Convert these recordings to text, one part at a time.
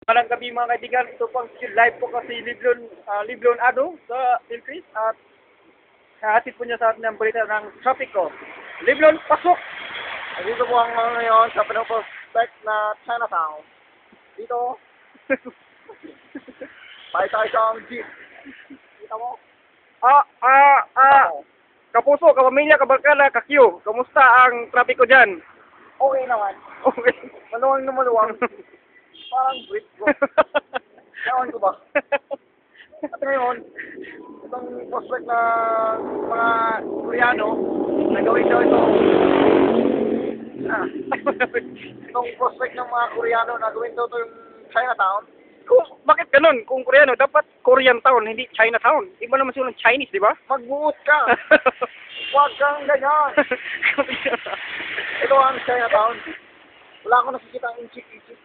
Malang gabi mga kaibigan, ito pang live po kasi Liblon Ado sa Philippines at hatid po niya sa atin ang balita ng trapiko. Liblon, pasok! Dito po ang mga ngayon sa pinoprospect na Chinatown. Dito, tayo sa jeep. Kita mo? Kapuso, kapamilya, kabarkada, kakyo, kamusta ang trapiko dyan? Okay naman. Okay. Maluwang na maluwang. Parang brick ko. Ewan ko ba? At ngayon, itong prospect na mga Koreano, nagawin daw ito. Itong prospect ng mga Koreano, nagawin daw ito yung Chinatown. Bakit ganun? Kung Koreano, dapat Korean town, hindi Chinatown. Iba naman silang Chinese, di ba? Magbuot ka! Huwag kang ganyan! Ito ang Chinatown. Wala akong nakikita ang inchik-inchik.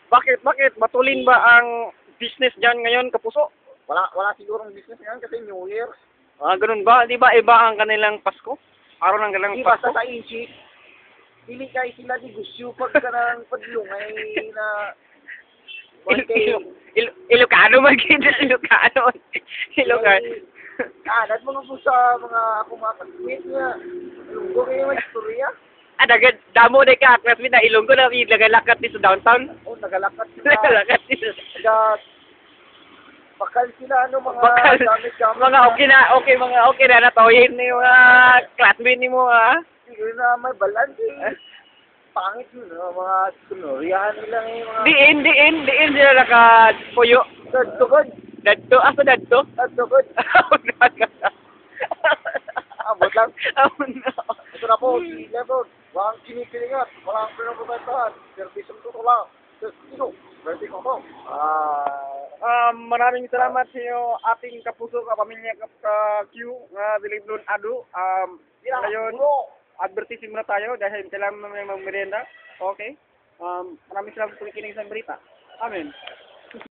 Bakit? Matulin ba ang business dyan ngayon, kapuso? Wala sigurong business ngayon kasi New Year. Ganun ba? Di ba iba ang kanilang Pasko? Araw ng kanilang Di Pasko? basta sa inchik. Pili kayo sila di gusyo pag ka ng padlungay na... Ilocano magkita, Ilocano. Anad mo nga po sa mga akong mga kaswit nga. Lunggo kayo mga istorya. Dagad, damo na ka, classmate na Ilonggo na nagalakat dito sa downtown. Nagalakat sila. Nagalakat dito. Bakal sila, mga Bakal. gamit-gamit. Mga okay na natoyin ni mga classmate ni mo, ha? Hindi na may balansi. Pangit yun, mga sunoriyahan nila mga... Diin sila nakapuyo. Dadtugod. Dadto, asa dadto? Dadtugod. Abot lang. Ito na po, si Lebron. Walang kinikilingat. Walang pinaprotektahan. Servisong tuto lang. Sino? Pwede ko po. Maraming salamat sa iyo, ating kapuso, kapamilya, ka-Q, Liblon Ado. Ngayon, advertising muna tayo dahil kailangan may merienda. Okay? Maraming salamat sa pakikinig sa berita. Amen.